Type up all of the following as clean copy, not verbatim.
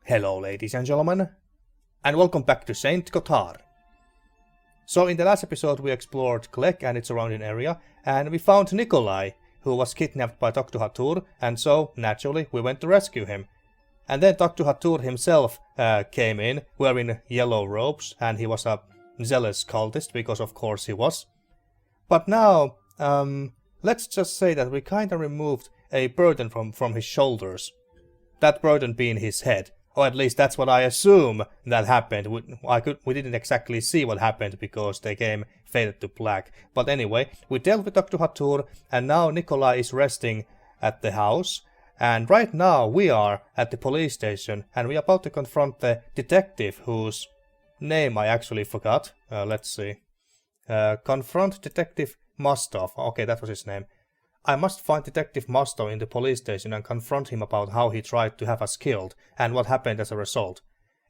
Hello ladies and gentlemen, and welcome back to Saint Kotar. So in the last episode we explored Klek and its surrounding area, and we found Nikolay, who was kidnapped by Dr. Hatur, and so, naturally, we went to rescue him. And then Dr. Hatur himself came in, wearing yellow robes, and he was a zealous cultist, because of course he was. But now, let's just say that we kinda removed a burden from his shoulders. That burden being his head. Or at least that's what I assume that happened. We didn't exactly see what happened because the game faded to black. But anyway, we dealt with Dr. Hatur, and now Nikolay is resting at the house. And right now we are at the police station, and we're about to confront the detective whose name I actually forgot. Let's see. Confront Detective Mostov. Okay, that was his name. I must find Detective Mostov in the police station and confront him about how he tried to have us killed and what happened as a result.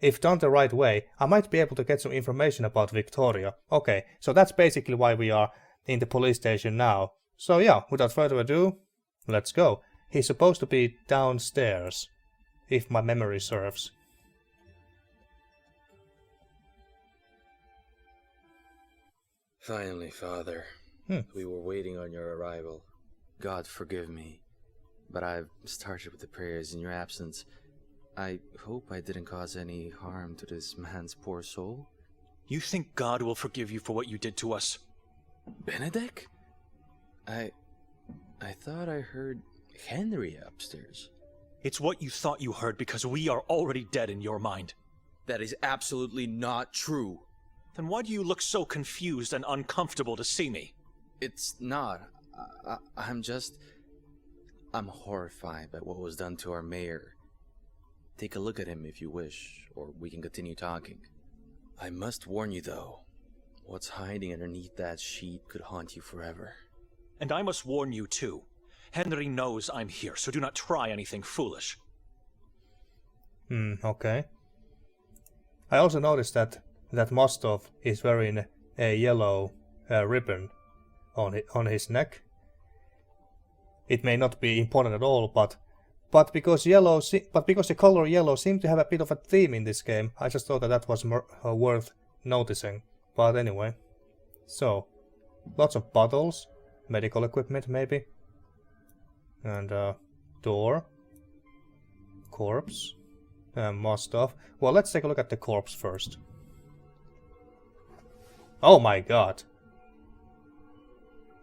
If done the right way, I might be able to get some information about Victoria. Okay, so that's basically why we are in the police station now. So yeah, without further ado, let's go. He's supposed to be downstairs, if my memory serves. Finally, Father. We were waiting on your arrival. God forgive me, but I've started with the prayers in your absence. I hope I didn't cause any harm to this man's poor soul. You think God will forgive you for what you did to us? Benedek? I thought I heard Henry upstairs. It's what you thought you heard because we are already dead in your mind. That is absolutely not true. Then why do you look so confused and uncomfortable to see me? It's not. I'm horrified by what was done to our mayor. Take a look at him if you wish, or we can continue talking. I must warn you though, what's hiding underneath that sheet could haunt you forever. And I must warn you too. Henry knows I'm here, so do not try anything foolish. Okay. I also noticed that Mostov is wearing a yellow ribbon on his neck. It may not be important at all, but because the color yellow seemed to have a bit of a theme in this game, I just thought that was worth noticing. But anyway, so lots of bottles, medical equipment maybe, and door, corpse, more stuff. Well, let's take a look at the corpse first. Oh my god!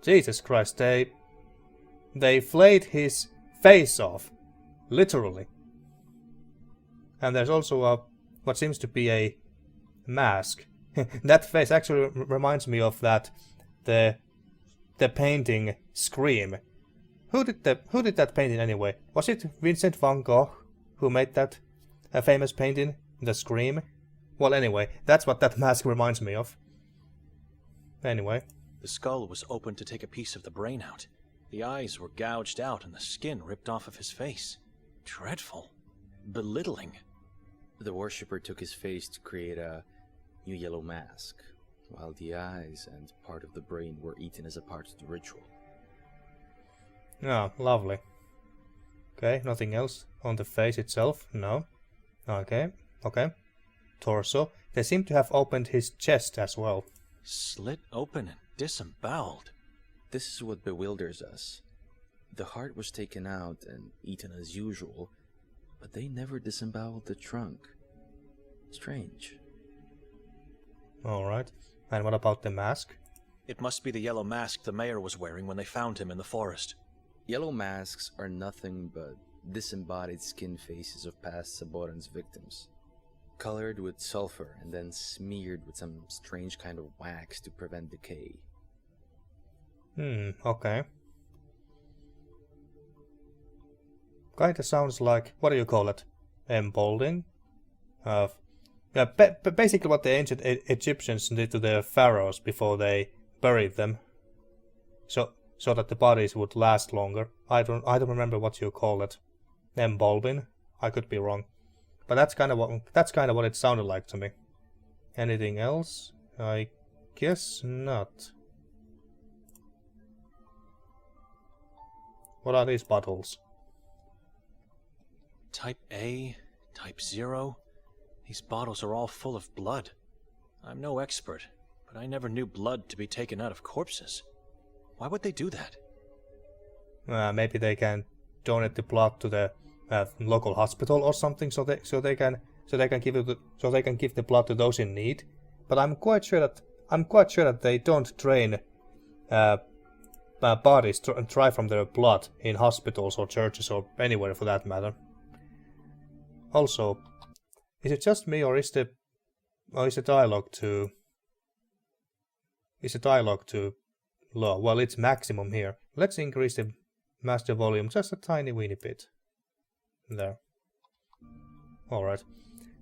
Jesus Christ, they flayed his face off, literally. And there's also what seems to be a mask. That face actually reminds me of the painting Scream. Who did that painting anyway? Was it Vincent van Gogh who made that famous painting, The Scream? Well, anyway, that's what that mask reminds me of. Anyway. The skull was opened to take a piece of the brain out. The eyes were gouged out and the skin ripped off of his face. Dreadful. Belittling. The worshipper took his face to create a new yellow mask, while the eyes and part of the brain were eaten as a part of the ritual. Oh, lovely. Okay, nothing else on the face itself? No. Okay. Torso. They seem to have opened his chest as well. Slit open and disemboweled. This is what bewilders us. The heart was taken out and eaten as usual, but they never disemboweled the trunk. Strange. Alright. And what about the mask? It must be the yellow mask the mayor was wearing when they found him in the forest. Yellow masks are nothing but disembodied skin faces of past Saborens victims, colored with sulfur and then smeared with some strange kind of wax to prevent decay. Okay. Kinda sounds like, what do you call it? Embalming? Basically what the ancient Egyptians did to their pharaohs before they buried them. So that the bodies would last longer. I don't remember what you call it. Embalming? I could be wrong. But that's kind of what it sounded like to me. Anything else? I guess not. What are these bottles? Type A, Type 0? These bottles are all full of blood. I'm no expert, but I never knew blood to be taken out of corpses. Why would they do that? Maybe they can donate the blood to the local hospital or something, so they can give the blood to those in need. But I'm quite sure that they don't drain bodies dry from their blood in hospitals or churches or anywhere for that matter. Also, is it just me or is the dialogue too low? Well, it's maximum here. Let's increase the master volume just a tiny weeny bit. There. Alright.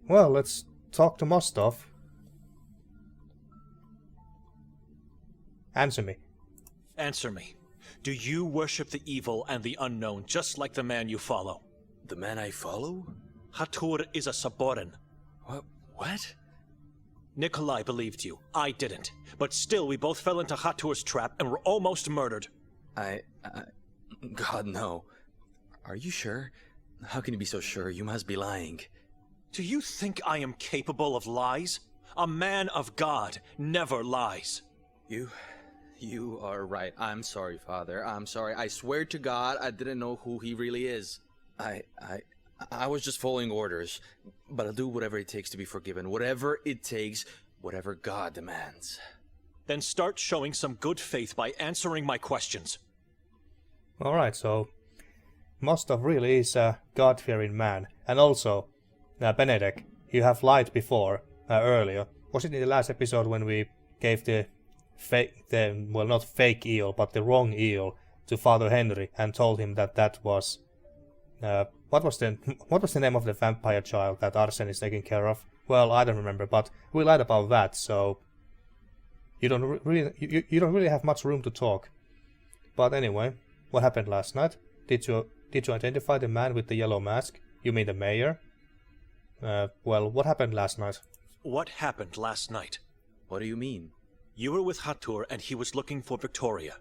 Well, let's talk to Mostov. Answer me. Answer me. Do you worship the evil and the unknown just like the man you follow? The man I follow? Hatur is a Saboren. What? Nikolay believed you. I didn't. But still, we both fell into Hatur's trap and were almost murdered. God, no. Are you sure? How can you be so sure? You must be lying. Do you think I am capable of lies? A man of God never lies. You are right. I'm sorry, Father. I'm sorry. I swear to God, I didn't know who he really is. I was just following orders, but I'll do whatever it takes to be forgiven. Whatever it takes, whatever God demands. Then start showing some good faith by answering my questions. Alright, so Mostov really is a God-fearing man. And also, Benedek, you have lied before, earlier. Was it in the last episode when we gave the not fake eel, but the wrong eel to Father Henry and told him that was... what was the name of the vampire child that Arsene is taking care of? Well, I don't remember, but we lied about that, so you don't really have much room to talk. But anyway, what happened last night? Did you identify the man with the yellow mask? You mean the mayor? Well, what happened last night? What happened last night? What do you mean? You were with Hatur and he was looking for Victoria.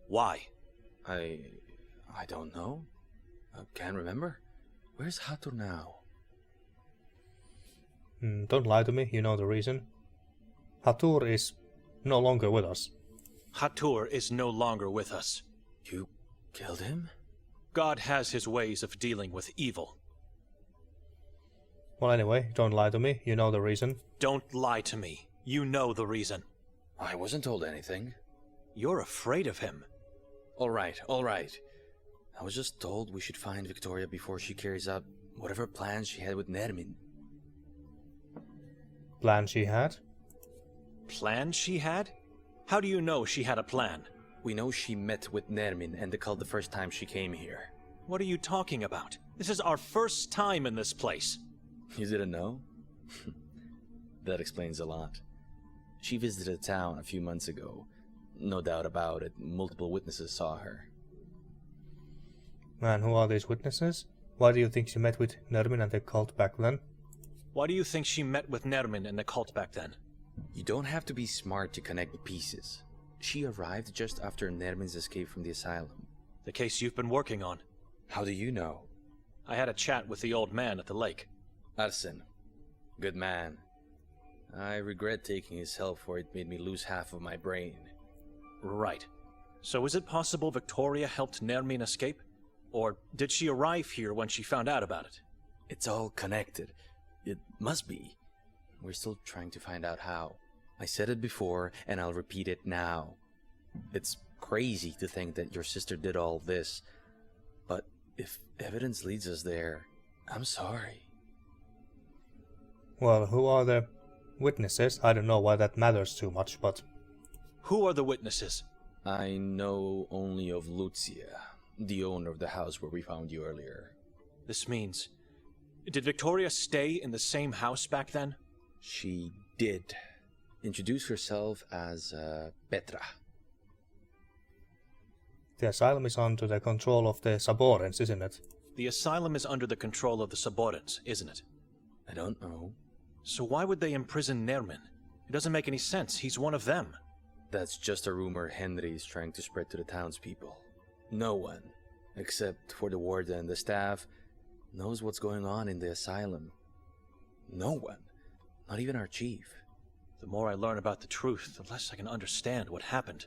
Why? I don't know. I can't remember. Where's Hatur now? Don't lie to me, you know the reason. Hatur is no longer with us. Hatur is no longer with us. You killed him? God has his ways of dealing with evil. Well, anyway, don't lie to me, you know the reason. Don't lie to me. You know the reason. I wasn't told anything. You're afraid of him. All right. I was just told we should find Victoria before she carries out whatever plans she had with Nermin. Plan she had? Plan she had? How do you know she had a plan? We know she met with Nermin and the cult the first time she came here. What are you talking about? This is our first time in this place. You didn't know? That explains a lot. She visited town a few months ago. No doubt about it, multiple witnesses saw her. Man, who are these witnesses? Why do you think she met with Nermin and the cult back then? Why do you think she met with Nermin and the cult back then? You don't have to be smart to connect the pieces. She arrived just after Nermin's escape from the asylum. The case you've been working on. How do you know? I had a chat with the old man at the lake. Arsene. Good man. I regret taking his help, for it made me lose half of my brain. Right. So is it possible Victoria helped Nermin escape? Or did she arrive here when she found out about it? It's all connected. It must be. We're still trying to find out how. I said it before, and I'll repeat it now. It's crazy to think that your sister did all this. But if evidence leads us there, I'm sorry. Well, who are the witnesses? I don't know why that matters too much, but... Who are the witnesses? I know only of Lucia, the owner of the house where we found you earlier. This means... Did Victoria stay in the same house back then? She did. Introduce herself as Petra. The asylum is under the control of the Saborens, isn't it? The asylum is under the control of the Saborens, isn't it? I don't know. So why would they imprison Nermin? It doesn't make any sense. He's one of them. That's just a rumor Henry is trying to spread to the townspeople. No one, except for the warden and the staff, knows what's going on in the asylum. No one. Not even our chief. The more I learn about the truth, the less I can understand what happened.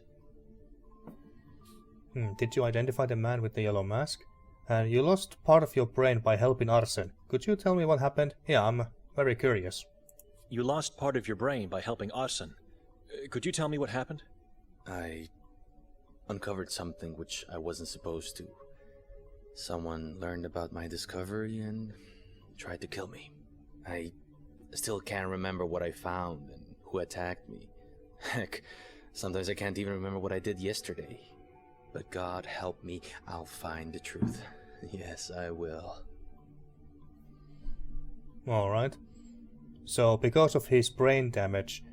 Did you identify the man with the yellow mask? And you lost part of your brain by helping Arsen. Could you tell me what happened? Yeah, I'm very curious. You lost part of your brain by helping Arsen. Could you tell me what happened? I uncovered something which I wasn't supposed to. Someone learned about my discovery and tried to kill me. I still can't remember what I found and who attacked me. Heck, sometimes I can't even remember what I did yesterday. But God help me, I'll find the truth. Yes, I will. Alright. So, because of his brain damage,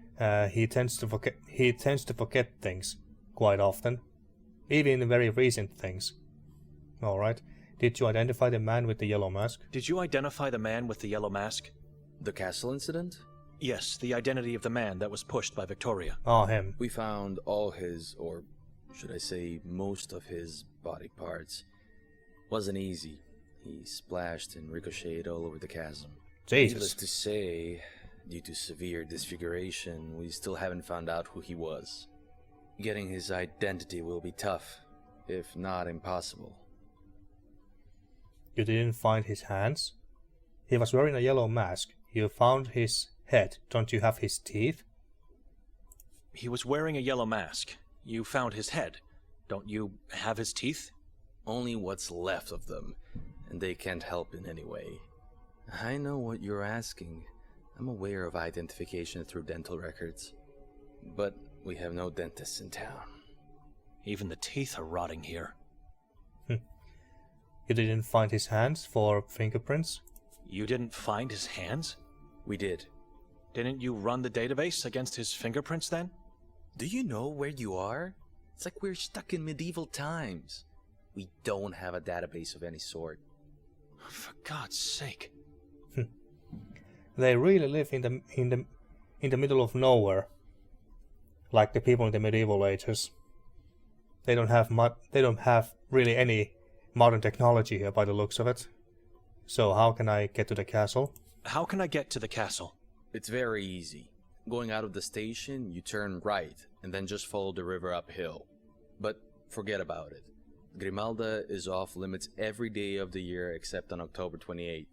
he tends to forget things quite often. Even very recent things. Alright. Did you identify the man with the yellow mask? Did you identify the man with the yellow mask? The castle incident? Yes, the identity of the man that was pushed by Victoria. Ah, him. We found all his, or should I say most of his, body parts. Wasn't easy. He splashed and ricocheted all over the chasm. Jesus. Needless to say, due to severe disfiguration, we still haven't found out who he was. Getting his identity will be tough, if not impossible. You didn't find his hands? He was wearing a yellow mask. You found his head. Don't you have his teeth? He was wearing a yellow mask. You found his head. Don't you have his teeth? Only what's left of them, and they can't help in any way. I know what you're asking. I'm aware of identification through dental records. But we have no dentists in town. Even the teeth are rotting here. You didn't find his hands for fingerprints? You didn't find his hands? We did. Didn't you run the database against his fingerprints then? Do you know where you are? It's like we're stuck in medieval times. We don't have a database of any sort. For God's sake. They really live in the middle of nowhere, like the people in the medieval ages. They don't have really any modern technology here by the looks of it. So how can I get to the castle? How can I get to the castle? It's very easy. Going out of the station, you turn right, and then just follow the river uphill. But forget about it. Grimalda is off limits every day of the year except on October 28th,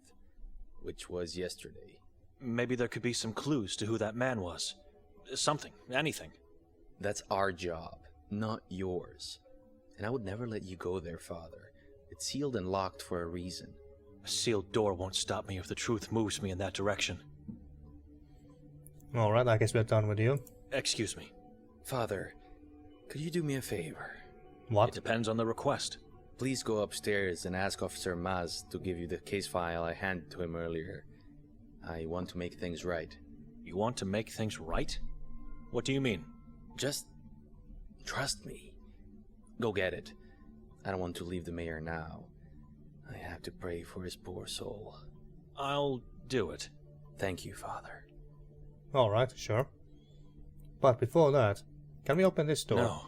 which was yesterday. Maybe there could be some clues to who that man was. Something, anything. That's our job, not yours. And I would never let you go there, Father. It's sealed and locked for a reason. A sealed door won't stop me if the truth moves me in that direction. Alright, I guess we're done with you. Excuse me. Father, could you do me a favor? What? It depends on the request. Please go upstairs and ask Officer Maz to give you the case file I handed to him earlier. I want to make things right. You want to make things right? What do you mean? Just trust me. Go get it. I don't want to leave the mayor now. I have to pray for his poor soul. I'll do it. Thank you, Father. Alright, sure. But before that, can we open this door? No.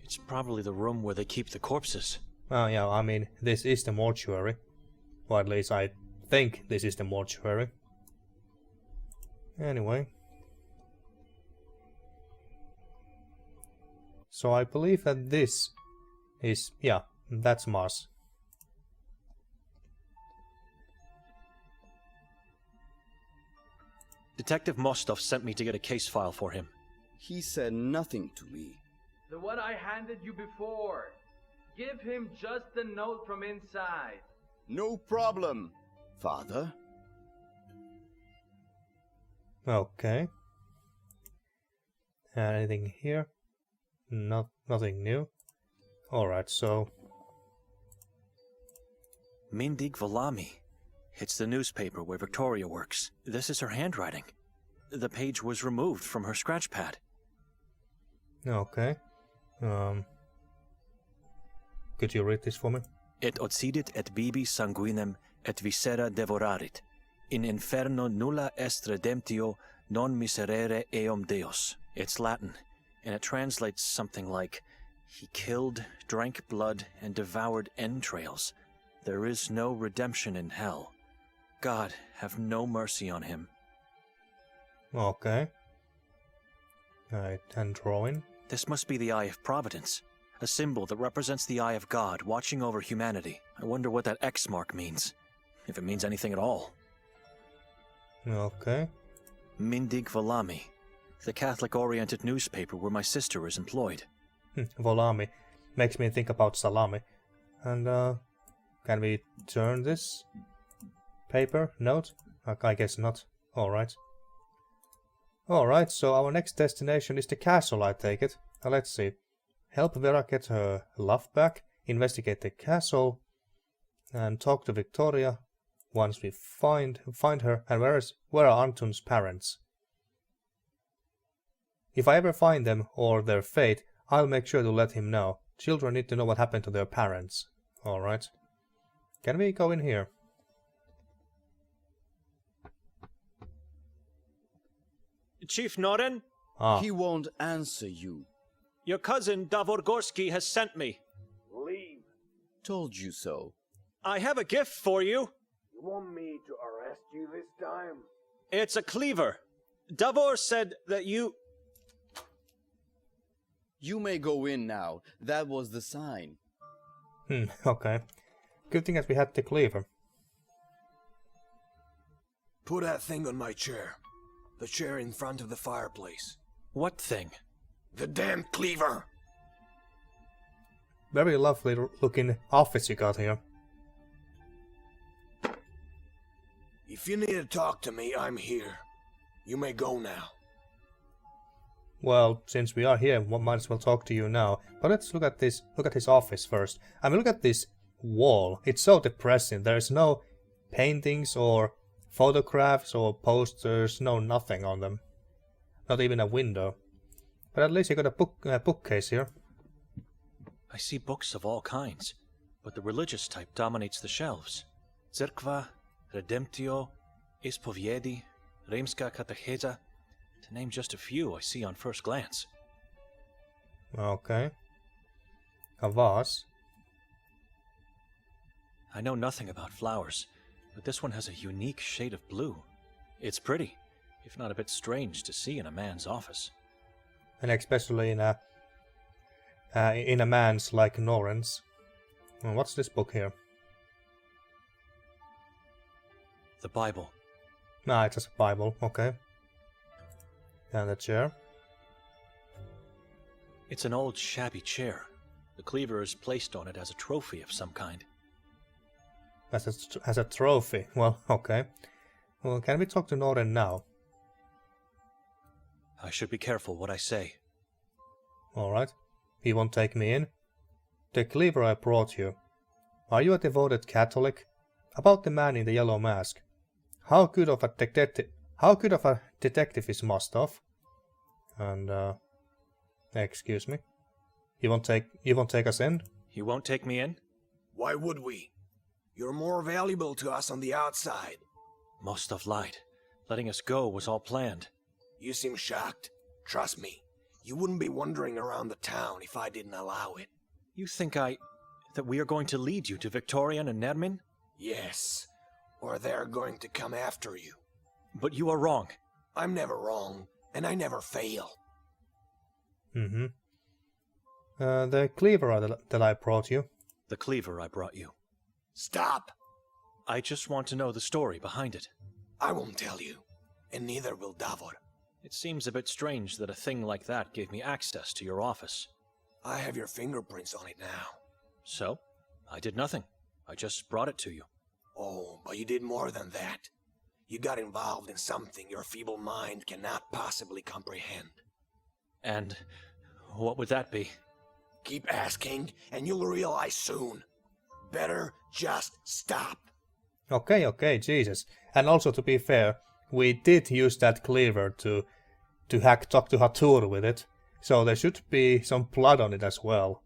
It's probably the room where they keep the corpses. Oh yeah, I mean, this is the mortuary. Or at least I think this is the mortuary. Anyway. So I believe that this is... yeah, that's Mars. Detective Mostov sent me to get a case file for him. He said nothing to me. The one I handed you before. Give him just the note from inside. No problem, Father. Okay. Anything here? Nothing new. Alright, so... Mindig Valami. It's the newspaper where Victoria works. This is her handwriting. The page was removed from her scratch pad. Okay. Could you read this for me? Et occidit et bibi sanguinem et viscera devorarit. In inferno nulla est redemptio non miserere eum Deus. It's Latin, and it translates something like, he killed, drank blood, and devoured entrails. There is no redemption in hell. God, have no mercy on him. Okay. And drawing. This must be the Eye of Providence, a symbol that represents the eye of God watching over humanity. I wonder what that X mark means, if it means anything at all. Okay. Mindig Volami, the Catholic-oriented newspaper where my sister is employed. Volami. Makes me think about salami. And, can we turn this paper? Note? I guess not. Alright. Alright, so our next destination is the castle, I take it. Let's see. Help Vera get her love back, investigate the castle, and talk to Victoria once we find her. And where are Anton's parents? If I ever find them or their fate, I'll make sure to let him know. Children need to know what happened to their parents. Alright. Can we go in here? Chief Noren? Ah, He won't answer you. Your cousin Davorgorsky has sent me. Leave. Told you so. I have a gift for you. You want me to arrest you this time? It's a cleaver. Davor said that you... You may go in now. That was the sign. okay. Good thing that we had the cleaver. Put that thing on my chair. The chair in front of the fireplace. What thing? The damn cleaver! Very lovely looking office you got here. If you need to talk to me, I'm here. You may go now. Well, since we are here, we might as well talk to you now. But let's look at this. Look at his office first. I mean, look at this wall. It's so depressing. There is no paintings or photographs or posters. No, nothing on them. Not even a window. But at least you got a bookcase here. I see books of all kinds, but the religious type dominates the shelves. Zerkva, Redemptio, Ispoviedi, Rimska Katecheza, to name just a few I see on first glance. Okay. A vase. I know nothing about flowers, but this one has a unique shade of blue. It's pretty, if not a bit strange to see in a man's office. And especially in a man's like Noren's. What's this book here? The Bible. Ah, it's just a Bible. Okay. And a chair. It's an old shabby chair. The cleaver is placed on it as a trophy of some kind. As a trophy. Well, okay. Well, can we talk to Noren now? I should be careful what I say. Alright. He won't take me in. The cleaver I brought you. Are you a devoted Catholic? About the man in the yellow mask. How good of a detective is Mostov? And excuse me. You won't take us in? You won't take me in? Why would we? You're more valuable to us on the outside. Mostov lied. Letting us go was all planned. You seem shocked. Trust me, you wouldn't be wandering around the town if I didn't allow it. You think that we are going to lead you to Victorian and Nermin? Yes, or they're going to come after you. But you are wrong. I'm never wrong, and I never fail. The cleaver that I brought you. The cleaver I brought you. Stop! I just want to know the story behind it. I won't tell you, and neither will Davor. It seems a bit strange that a thing like that gave me access to your office. I have your fingerprints on it now. So? I did nothing. I just brought it to you. Oh, but you did more than that. You got involved in something your feeble mind cannot possibly comprehend. And what would that be? Keep asking, and you'll realize soon. Better just stop. Okay, Jesus. And also, to be fair, we did use that cleaver to talk to Hatur with it, so there should be some blood on it as well.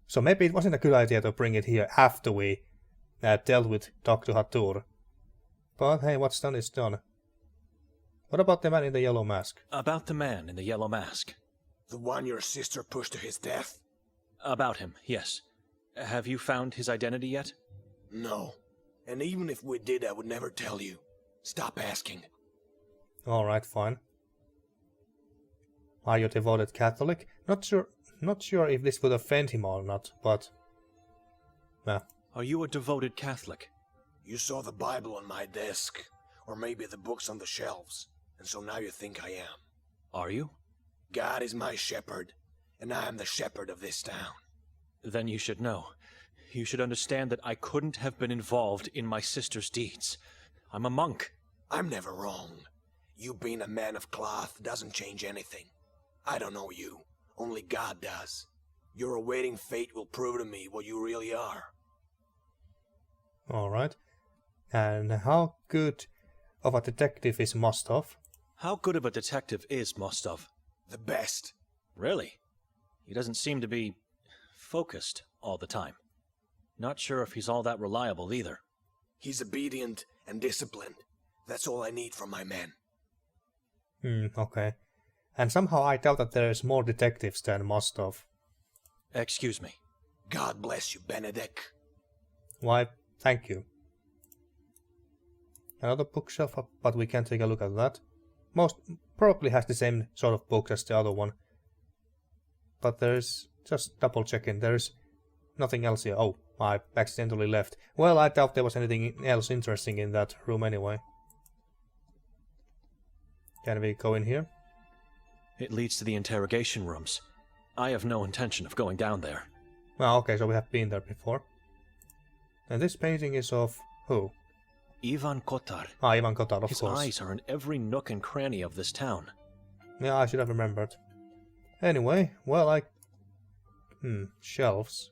So maybe it wasn't a good idea to bring it here after we dealt with Dr. Hatur. But hey, what's done is done. What about the man in the yellow mask? About the man in the yellow mask. The one your sister pushed to his death? About him, yes. Have you found his identity yet? No. And even if we did, I would never tell you. Stop asking. Alright, fine. Are you a devoted Catholic? Not sure if this would offend him or not, but... Are you a devoted Catholic? You saw the Bible on my desk, or maybe the books on the shelves, and so now you think I am. Are you? God is my shepherd, and I am the shepherd of this town. Then you should know. You should understand that I couldn't have been involved in my sister's deeds. I'm a monk. I'm never wrong. You being a man of cloth doesn't change anything. I don't know you. Only God does. Your awaiting fate will prove to me what you really are. Alright. And how good of a detective is Mostov? How good of a detective is Mostov? The best. Really? He doesn't seem to be focused all the time. Not sure if he's all that reliable either. He's obedient and disciplined. That's all I need from my men. Okay. And somehow I doubt that there's more detectives than Mostov. Excuse me. God bless you, Benedek. Why, thank you. Another bookshelf, but we can take a look at that. Most probably has the same sort of book as the other one. But there's, just double checking, there's nothing else here. Oh, I accidentally left. Well, I doubt there was anything else interesting in that room anyway. Can we go in here? It leads to the interrogation rooms. I have no intention of going down there. Well, okay, so we have been there before. And this painting is of who? Ivan Kotar. Ah, Ivan Kotar, of His course. eyes are in every nook and cranny of this town. Yeah, I should have remembered. Anyway, well, shelves.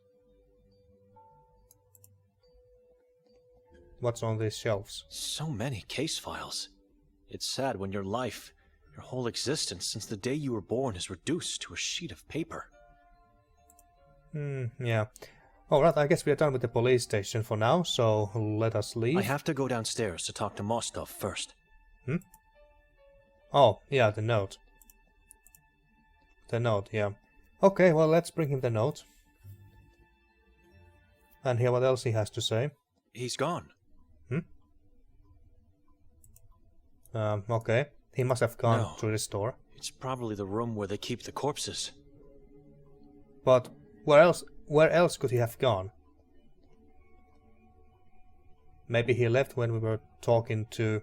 What's on these shelves? So many case files. It's sad when your life, your whole existence since the day you were born is reduced to a sheet of paper. Yeah. Alright, I guess we are done with the police station for now, so let us leave. I have to go downstairs to talk to Mostov first. Oh, yeah, the note. The note, yeah. Okay, well, let's bring him the note. And hear what else he has to say. He's gone. Okay. He must have gone No. through this door. It's probably the room where they keep the corpses. But where else could he have gone? Maybe he left when we were talking to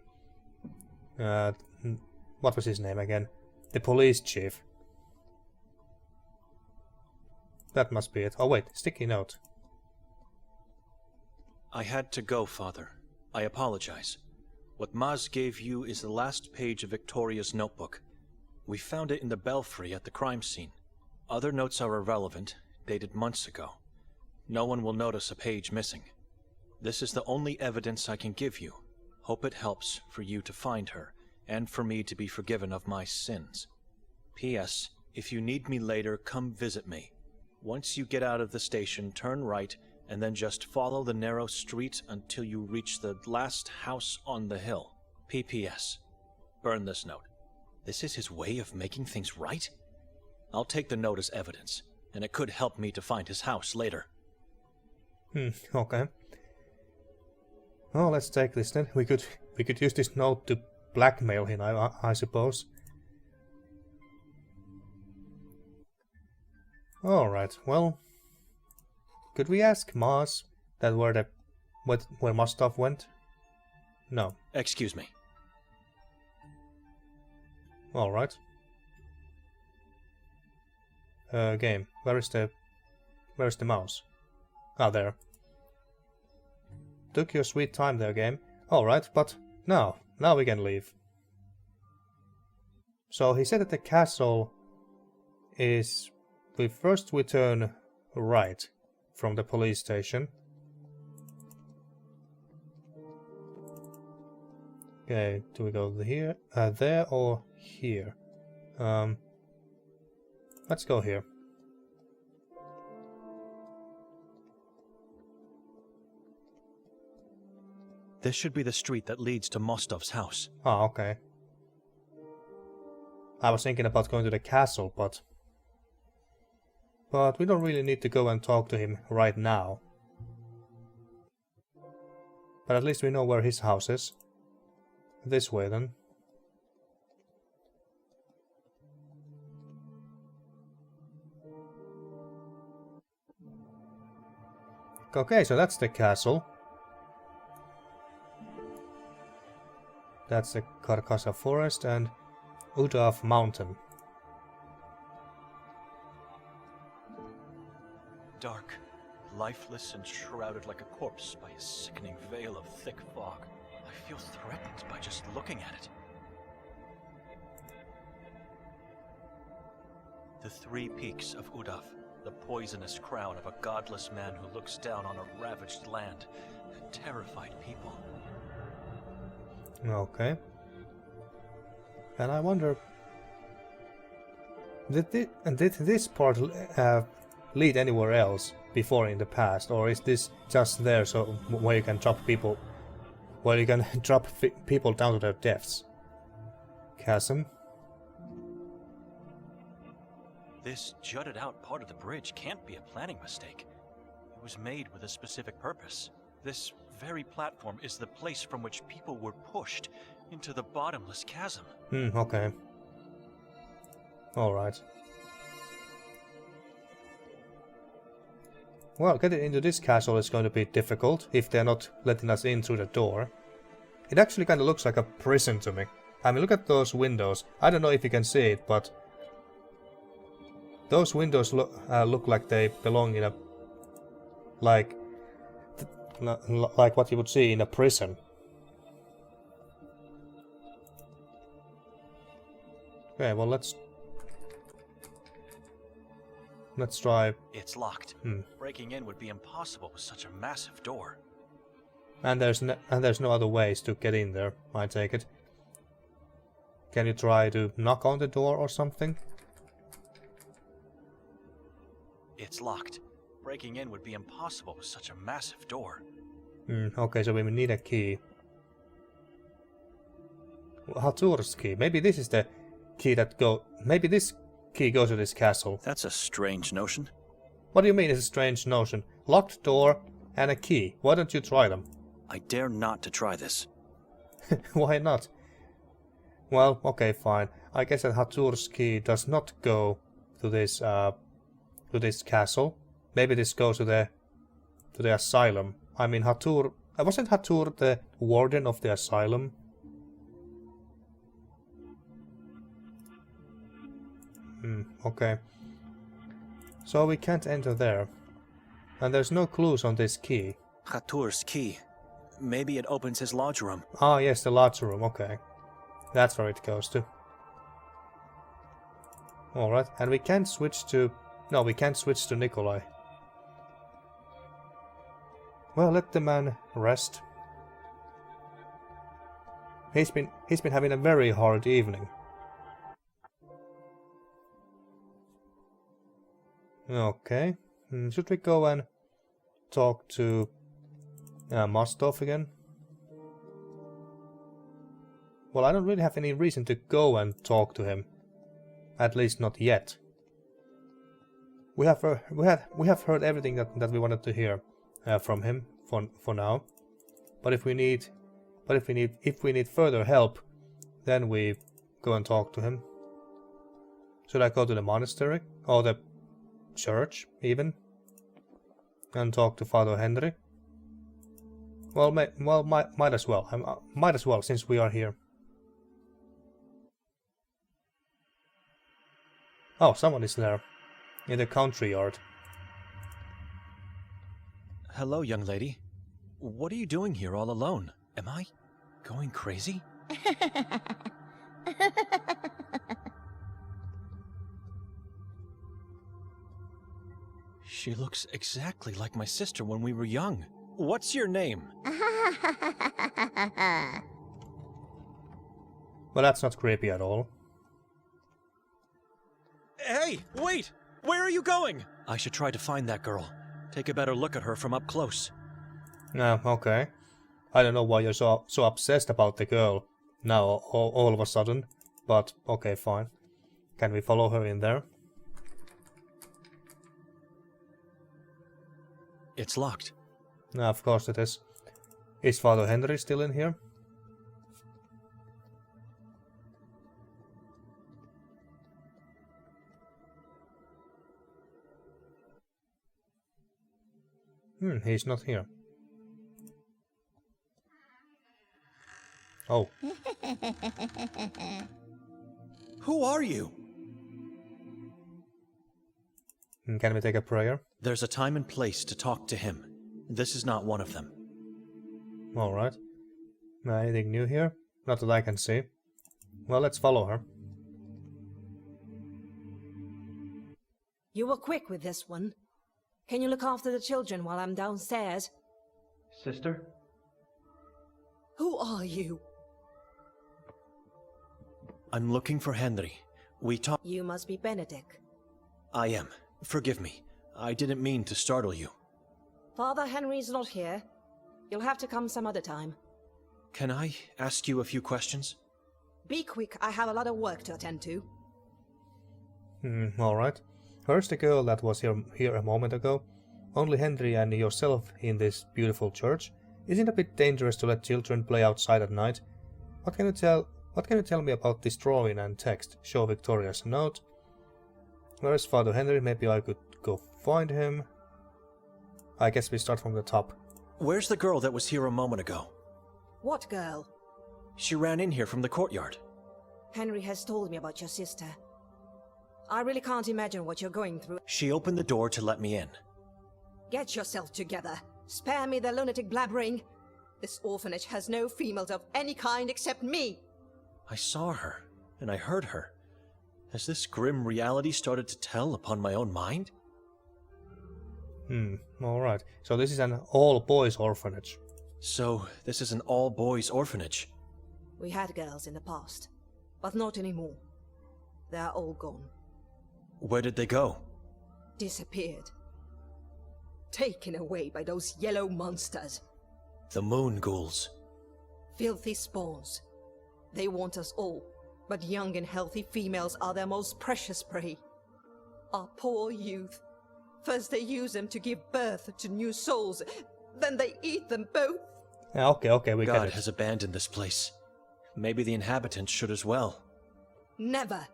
what was his name again? The police chief. That must be it. Oh wait, sticky note. I had to go, Father. I apologize. What Maz gave you is the last page of Victoria's notebook. We found it in the belfry at the crime scene. Other notes are irrelevant, dated months ago. No one will notice a page missing. This is the only evidence I can give you. Hope it helps for you to find her, and for me to be forgiven of my sins. P.S. If you need me later, come visit me. Once you get out of the station, turn right, and then just follow the narrow street until you reach the last house on the hill. P.P.S. Burn this note. This is his way of making things right? I'll take the note as evidence, and it could help me to find his house later. Okay. Well, let's take this then. We could use this note to blackmail him, I suppose. Alright, well... Could we ask Maz that where Mostov went? No. Excuse me. Alright. Game. Where's the mouse? Ah, there. Took your sweet time there, game. Alright, but now we can leave. So he said that the castle is... First we turn right from the police station. Okay, do we go here, there or here? Let's go here. This should be the street that leads to Mostov's house. Ah, okay. I was thinking about going to the castle, but we don't really need to go and talk to him right now. But at least we know where his house is. This way then. Okay, so that's the castle. That's the Carcassa Forest and Udav Mountain. Dark, lifeless and shrouded like a corpse by a sickening veil of thick fog. I feel threatened by just looking at it. The 3 peaks of Udav, the poisonous crown of a godless man who looks down on a ravaged land and terrified people. Okay. And I wonder, did this part lead anywhere else before in the past, or is this just there so where you can drop people, where you can drop people down to their deaths? Chasm. This jutted out part of the bridge can't be a planning mistake. It was made with a specific purpose. This very platform is the place from which people were pushed into the bottomless chasm. Okay. Alright. Well, getting into this castle is going to be difficult if they're not letting us in through the door. It actually kind of looks like a prison to me. I mean, look at those windows. I don't know if you can see it, but those windows look like they belong in a like what you would see in a prison. Okay, well let's try. It's locked. Breaking in would be impossible with such a massive door. And there's no other ways to get in there, I take it. Can you try to knock on the door or something? It's locked. Breaking in would be impossible with such a massive door. Okay, so we need a key. Hatur's key. Maybe this is the key that maybe this key goes to this castle. That's a strange notion. What do you mean it's a strange notion? Locked door and a key. Why don't you try them? I dare not to try this. Why not? Well, okay, fine. I guess that Hatur's key does not go to this castle. Maybe this goes to the asylum. I mean, Hatur. Wasn't Hatur the warden of the asylum? Okay. So we can't enter there. And there's no clues on this key. Hatur's key. Maybe it opens his lodge room. Ah, yes, the lodge room. Okay. That's where it goes to. Alright, and we can't switch to... No, we can't switch to Nikolay. Well, let the man rest. He's been having a very hard evening. Okay. Should we go and talk to Mostov again? Well, I don't really have any reason to go and talk to him. At least not yet. We have heard everything that we wanted to hear from him for now. But if we need further help, then we go and talk to him. Should I go to the monastery or the church even and talk to Father Henry? Well, might as well. Might as well since we are here. Oh, someone is there in the country yard. Hello, young lady. What are you doing here all alone? Am I going crazy? She looks exactly like my sister when we were young. What's your name? Well, that's not creepy at all. Hey, wait! Where are you going? I should try to find that girl. Take a better look at her from up close. Okay. I don't know why you're so obsessed about the girl now all of a sudden, but okay, fine. Can we follow her in there? It's locked. Of course it is. Is Father Henry still in here? He's not here. Oh. Who are you? Can we take a prayer? There's a time and place to talk to him. This is not one of them. Alright. Anything new here? Not that I can see. Well, let's follow her. You were quick with this one. Can you look after the children while I'm downstairs? Sister? Who are you? I'm looking for Henry. We talked. You must be Benedek. I am. Forgive me. I didn't mean to startle you. Father Henry's not here. You'll have to come some other time. Can I ask you a few questions? Be quick, I have a lot of work to attend to. Alright. Where's the girl that was here a moment ago? Only Henry and yourself in this beautiful church? Isn't it a bit dangerous to let children play outside at night? What can you tell me about this drawing and text? Show Victoria's note. Where is Father Henry? Maybe I could go find him. I guess we start from the top. Where's the girl that was here a moment ago? What girl? She ran in here from the courtyard. Henry has told me about your sister. I really can't imagine what you're going through. She opened the door to let me in. Get yourself together. Spare me the lunatic blabbering. This orphanage has no females of any kind except me. I saw her, and I heard her. Has this grim reality started to tell upon my own mind? Alright. So this is an all-boys orphanage. So, this is an all-boys orphanage. We had girls in the past, but not anymore. They are all gone. Where did they go? Disappeared. Taken away by those yellow monsters. The moon ghouls. Filthy spawns. They want us all, but young and healthy females are their most precious prey. Our poor youth. First they use them to give birth to new souls, then they eat them both. Yeah, okay, we get God it. has abandoned this place. Maybe the inhabitants should as well. Never.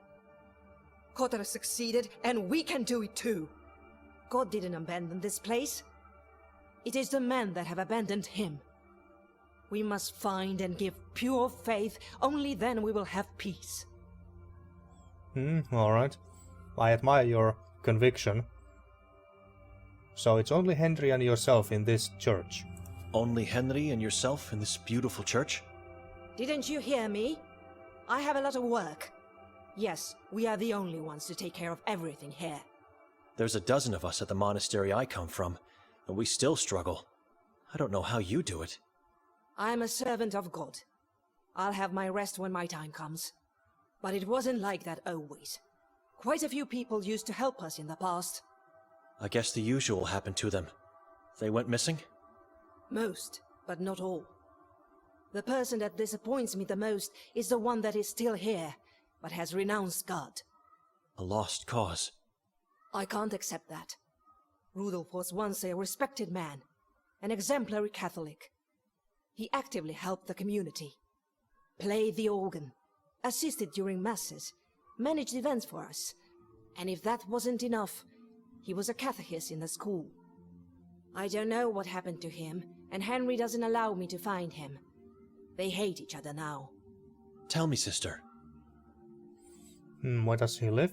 Kotar succeeded, and we can do it too. God didn't abandon this place. It is the men that have abandoned him. We must find and give pure faith, only then we will have peace. Alright. I admire your conviction. So it's only Henry and yourself in this church. Only Henry and yourself in this beautiful church? Didn't you hear me? I have a lot of work. Yes, we are the only ones to take care of everything here. There's a dozen of us at the monastery I come from, and we still struggle. I don't know how you do it. I am a servant of God. I'll have my rest when my time comes. But it wasn't like that always. Quite a few people used to help us in the past. I guess the usual happened to them. They went missing? Most, but not all. The person that disappoints me the most is the one that is still here, but has renounced God. A lost cause. I can't accept that. Rudolf was once a respected man, an exemplary Catholic. He actively helped the community, played the organ, assisted during masses, managed events for us, and if that wasn't enough, he was a catechist in the school. I don't know what happened to him, and Henry doesn't allow me to find him. They hate each other now. Tell me, sister. Where does he live?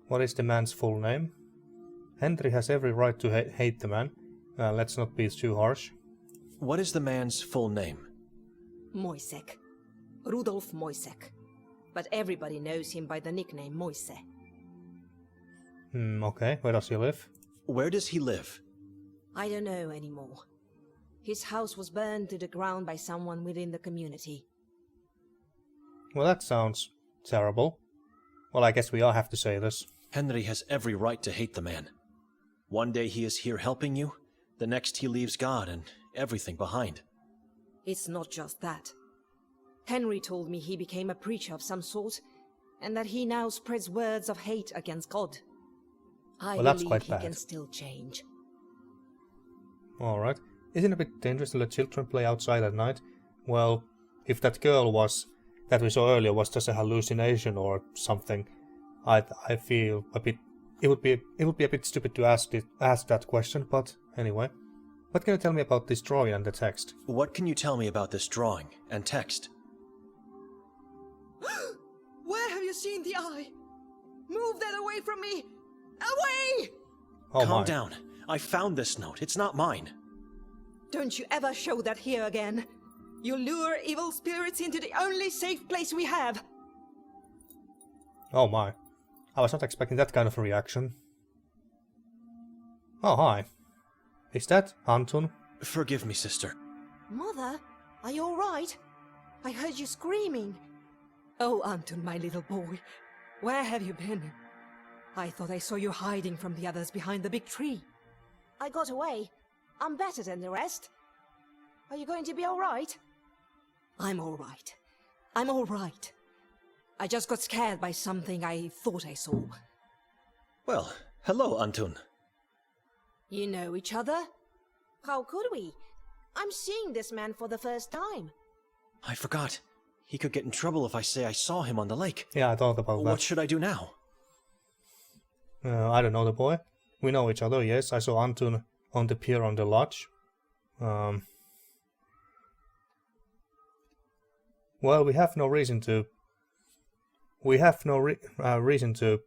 What is the man's full name? Henry has every right to hate the man. Let's not be too harsh. What is the man's full name? Moisek. Rudolf Moisek. But everybody knows him by the nickname Moise. Okay, where does he live? Where does he live? I don't know anymore. His house was burned to the ground by someone within the community. Well, that sounds terrible. Well, I guess we all have to say this. Henry has every right to hate the man. One day he is here helping you, the next he leaves God and everything behind. It's not just that. Henry told me he became a preacher of some sort, and that he now spreads words of hate against God. I Well, that's believe quite he bad. can still change. Alright. isn't it a bit dangerous to let children play outside at night? Well, if that girl that we saw earlier was just a hallucination or something, I feel a bit. It would be a bit stupid to ask that question. But anyway, what can you tell me about this drawing and the text? What can you tell me about this drawing and text? Where have you seen the eye? Move that away from me! Away! Oh Calm my. down. I found this note. It's not mine. Don't you ever show that here again. You lure evil spirits into the only safe place we have. Oh my. I was not expecting that kind of a reaction. Oh hi. Is that Anton? Forgive me, sister. Mother, are you alright? I heard you screaming. Oh, Anton, my little boy. Where have you been? I thought I saw you hiding from the others behind the big tree. I got away. I'm better than the rest. Are you going to be alright? I'm alright. I'm alright. I just got scared by something I thought I saw. Well, hello, Anton. You know each other? How could we? I'm seeing this man for the first time. I forgot. He could get in trouble if I say I saw him on the lake. Yeah, I thought about that. What should I do now? I don't know the boy. We know each other, yes. I saw Anton on the pier on the lodge. Well, we have no reason to... We have no reason to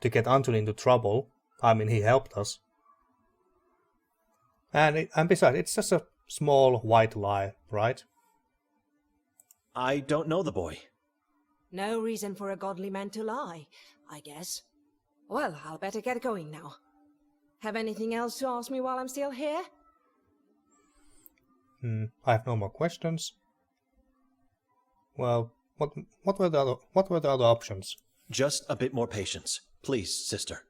get Anton into trouble. I mean, he helped us. And besides, it's just a small white lie, right? I don't know the boy. No reason for a godly man to lie, I guess. Well, I'll better get going now. Have anything else to ask me while I'm still here? I have no more questions. Well, what were the other options? Just a bit more patience. Please, sister.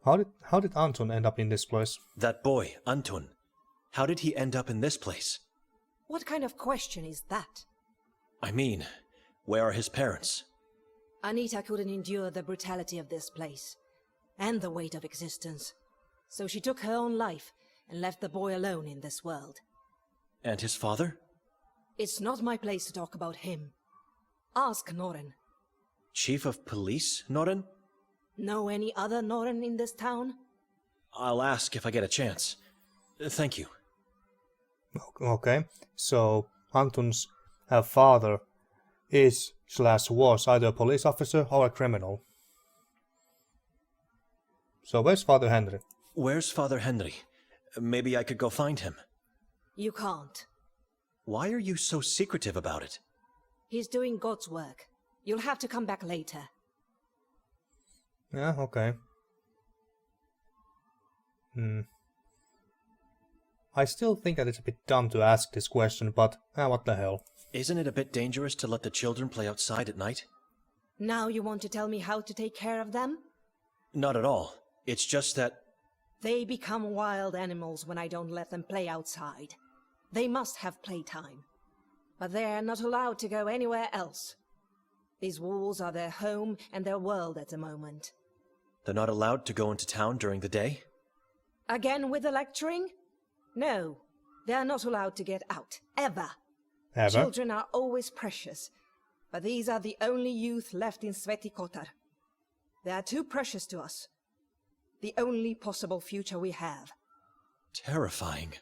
How did Anton end up in this place? That boy, Anton. How did he end up in this place? What kind of question is that? I mean, where are his parents? Anita couldn't endure the brutality of this place, and the weight of existence. So she took her own life and left the boy alone in this world. And his father? It's not my place to talk about him. Ask Noren. Chief of Police, Noren? Know any other Noren in this town? I'll ask if I get a chance. Thank you. Okay, so Anton's father is/was either a police officer or a criminal. So where's Father Henry? Where's Father Henry? Maybe I could go find him. You can't. Why are you so secretive about it? He's doing God's work. You'll have to come back later. Yeah, okay. I still think that it's a bit dumb to ask this question, but what the hell. Isn't it a bit dangerous to let the children play outside at night? Now you want to tell me how to take care of them? Not at all. It's just that... They become wild animals when I don't let them play outside. They must have playtime. But they're not allowed to go anywhere else. These walls are their home and their world at the moment. They're not allowed to go into town during the day? Again with the lecturing? No, they're not allowed to get out, ever. Ever? Children are always precious, but these are the only youth left in Sveti Kotar. They are too precious to us. The only possible future we have. Terrifying.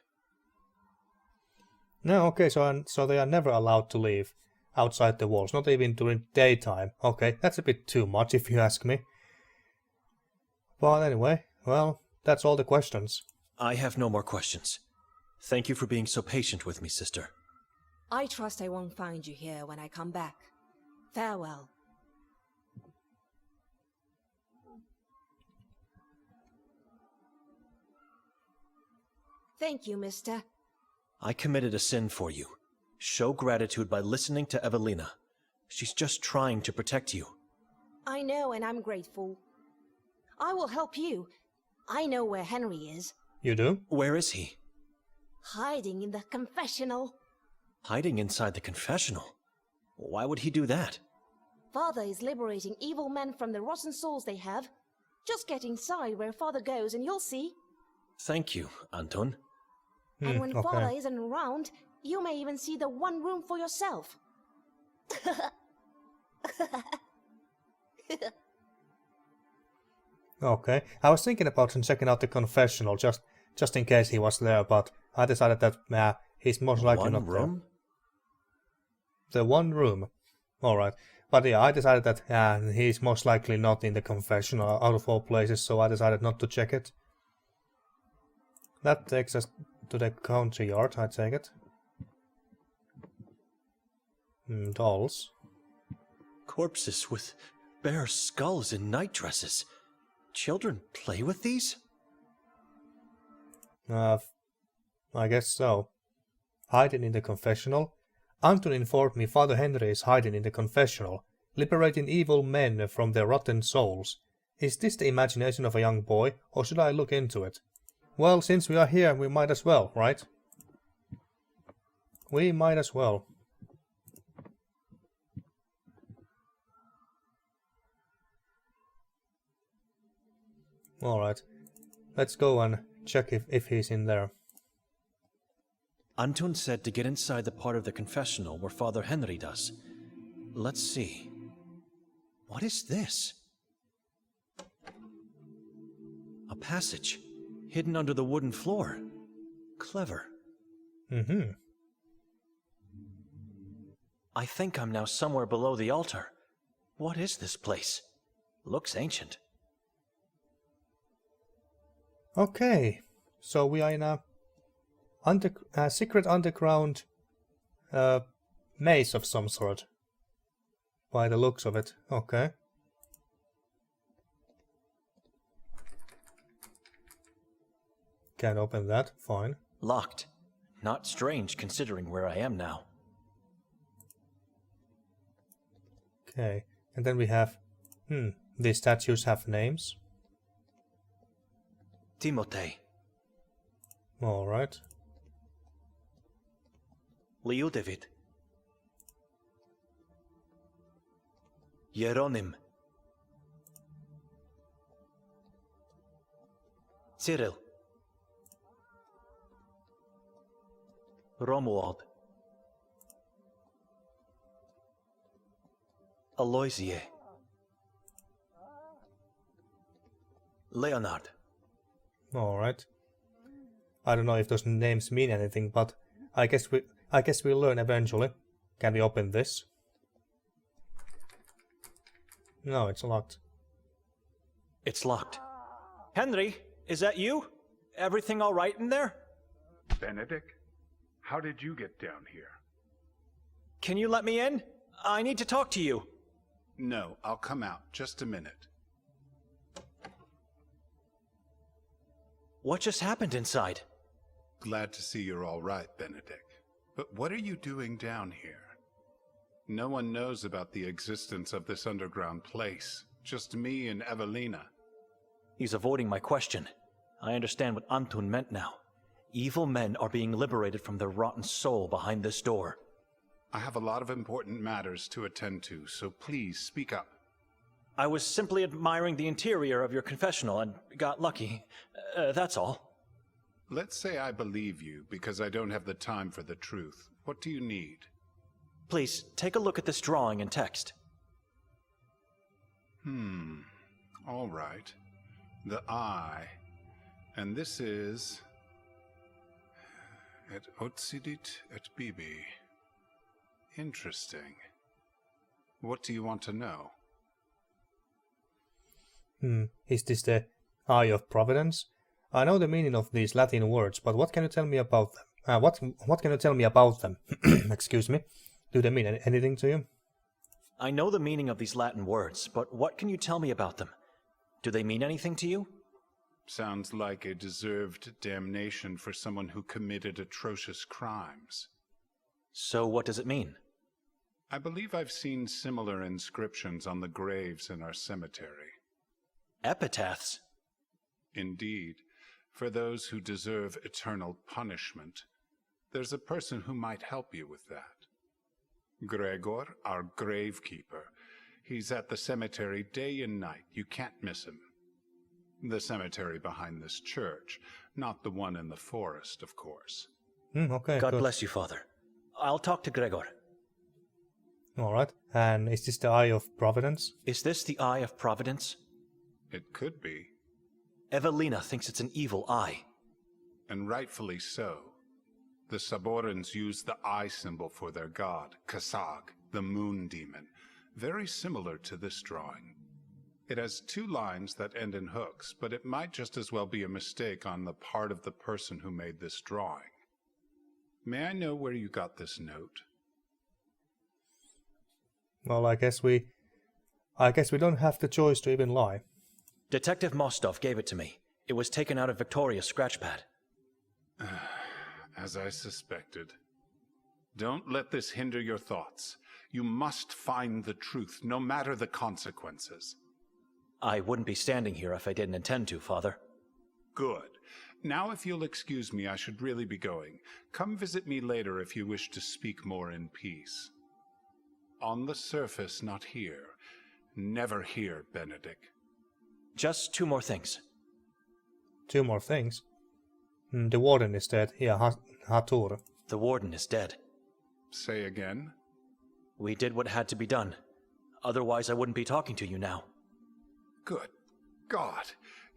No, okay, so they are never allowed to leave outside the walls, not even during daytime. Okay, that's a bit too much if you ask me. But anyway, well, that's all the questions. I have no more questions. Thank you for being so patient with me, sister. I trust I won't find you here when I come back. Farewell. Thank you, mister. I committed a sin for you. Show gratitude by listening to Evelina. She's just trying to protect you. I know, and I'm grateful. I will help you. I know where Henry is. You do? Where is he? Hiding in the confessional. Hiding inside the confessional? Why would he do that? Father is liberating evil men from the rotten souls they have. Just get inside where Father goes and you'll see. Thank you, Anton. And when Father Okay. isn't around, you may even see the one room for yourself. Okay. I was thinking about checking out the confessional just in case he was there, but I decided that he's most likely One not room? there. The one room. Alright. But yeah, I decided that he's most likely not in the confessional out of all places, so I decided not to check it. That takes us to the country yard, I take it. Dolls. Corpses with bare skulls and night dresses. Children play with these? I guess so. Hiding in the confessional? Anton informed me Father Henry is hiding in the confessional, liberating evil men from their rotten souls. Is this the imagination of a young boy, or should I look into it? Well, since we are here, we might as well, right? We might as well. Alright. Let's go and check if he's in there. Anton said to get inside the part of the confessional where Father Henry does. Let's see. What is this? A passage, hidden under the wooden floor. Clever. I think I'm now somewhere below the altar. What is this place? Looks ancient. Okay. So we are in a secret underground maze of some sort. By the looks of it. Okay. Can't open that. Fine. Locked. Not strange considering where I am now. Okay. And then we have... these statues have names. Timotei. Alright. Liudavid. Yeronim. Cyril. Romuald. Aloysie. Leonard. Alright. I don't know if those names mean anything, but I guess we'll learn eventually. Can we open this? No, it's locked. It's locked. Henry, is that you? Everything all right in there? Benedek, how did you get down here? Can you let me in? I need to talk to you. No, I'll come out. Just a minute. What just happened inside? Glad to see you're all right, Benedek. But what are you doing down here? No one knows about the existence of this underground place. Just me and Evelina. He's avoiding my question. I understand what Anton meant now. Evil men are being liberated from their rotten soul behind this door. I have a lot of important matters to attend to, so please speak up. I was simply admiring the interior of your confessional and got lucky. That's all. Let's say I believe you because I don't have the time for the truth. What do you need? Please, take a look at this drawing and text. All right. The eye. And this is... Et occidit et bibi. Interesting. What do you want to know? Is this the Eye of Providence? I know the meaning of these Latin words, but what can you tell me about them? What can you tell me about them? Excuse me. Do they mean anything to you? I know the meaning of these Latin words, but what can you tell me about them? Do they mean anything to you? Sounds like a deserved damnation for someone who committed atrocious crimes. So what does it mean? I believe I've seen similar inscriptions on the graves in our cemetery. Epitaphs? Indeed, for those who deserve eternal punishment. There's a person who might help you with that. Gregor, our gravekeeper. He's at the cemetery day and night. You can't miss him. The cemetery behind this church, not the one in the forest, of course. Okay, God good. bless you, Father. I'll talk to Gregor. Alright, and is this the Eye of Providence? Is this the Eye of Providence? It could be, Evelina thinks it's an evil eye. and rightfully so. The Saborens use the eye symbol for their god, Kasag, the moon demon, very similar to this drawing. It has 2 lines that end in hooks, but it might just as well be a mistake on the part of the person who made this drawing. May I know where you got this note? Well, I guess we don't have the choice to even lie. Detective Mostov gave it to me. It was taken out of Victoria's scratchpad. As I suspected. Don't let this hinder your thoughts. You must find the truth, no matter the consequences. I wouldn't be standing here if I didn't intend to, Father. Good. Now, if you'll excuse me, I should really be going. Come visit me later if you wish to speak more in peace. On the surface, not here. Never here, Benedek. Just 2 more things. 2 more things. The warden is dead. Yeah, Hatur. The warden is dead. Say again? We did what had to be done. Otherwise, I wouldn't be talking to you now. Good God.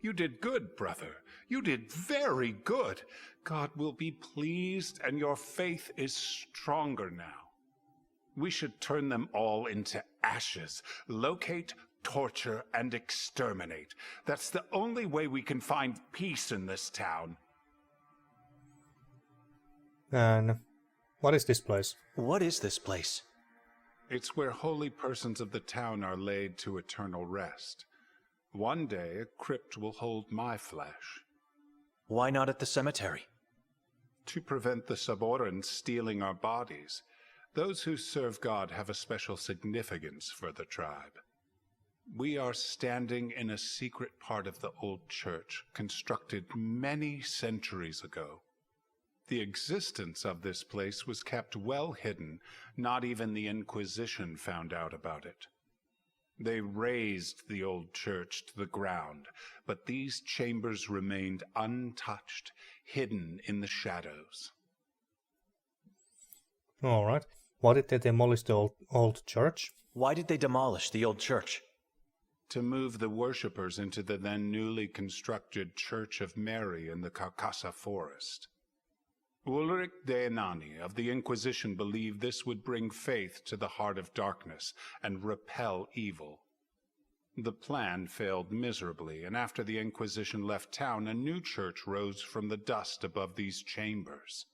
You did good, brother. You did very good. God will be pleased, and your faith is stronger now. We should turn them all into ashes. Locate, torture, and exterminate. That's the only way we can find peace in this town. And what is this place? What is this place? It's where holy persons of the town are laid to eternal rest. One day, a crypt will hold my flesh. Why not at the cemetery? To prevent the Saborens stealing our bodies. Those who serve God have a special significance for the tribe. We are standing in a secret part of the old church, constructed many centuries ago. The existence of this place was kept well hidden. Not even the Inquisition found out about it. They razed the old church to the ground, but these chambers remained untouched, hidden in the shadows. Alright. Why did they demolish the old church? Why did they demolish the old church? To move the worshippers into the then newly constructed Church of Mary in the Carcassa forest. Ulrich de Enani of the Inquisition believed this would bring faith to the heart of darkness and repel evil. The plan failed miserably, and after the Inquisition left town, a new church rose from the dust above these chambers.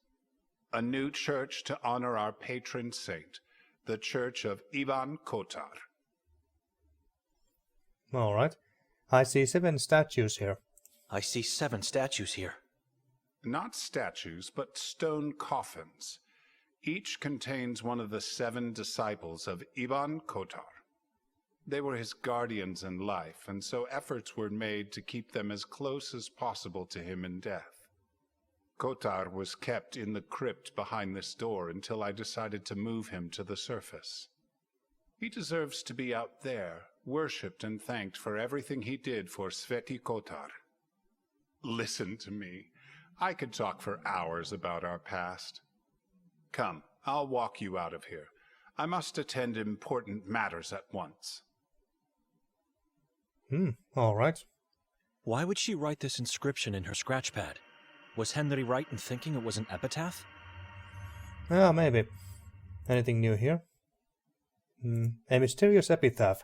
A new church to honor our patron saint, the Church of Ivan Kotar. Alright. I see 7 statues here. I see 7 statues here. Not statues, but stone coffins. Each contains one of the 7 disciples of Ivan Kotar. They were his guardians in life, and so efforts were made to keep them as close as possible to him in death. Kotar was kept in the crypt behind this door until I decided to move him to the surface. He deserves to be out there, worshipped and thanked for everything he did for Sveti Kotar. Listen to me. I could talk for hours about our past. Come, I'll walk you out of here. I must attend important matters at once. Alright. Why would she write this inscription in her scratchpad? Was Henry right in thinking it was an epitaph? Ah, maybe. Anything new here? A mysterious epitaph.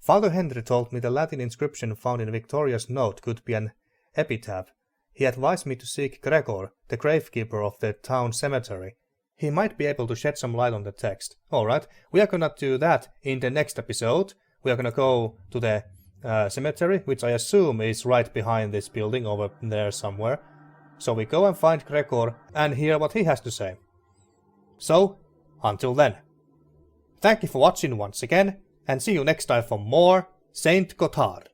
Father Henry told me the Latin inscription found in Victoria's note could be an epitaph. He advised me to seek Gregor, the gravekeeper of the town cemetery. He might be able to shed some light on the text. Alright, we are gonna do that in the next episode. We are gonna go to the cemetery, which I assume is right behind this building over there somewhere. So we go and find Gregor and hear what he has to say. So, until then. Thank you for watching once again, and see you next time for more Saint Kotar.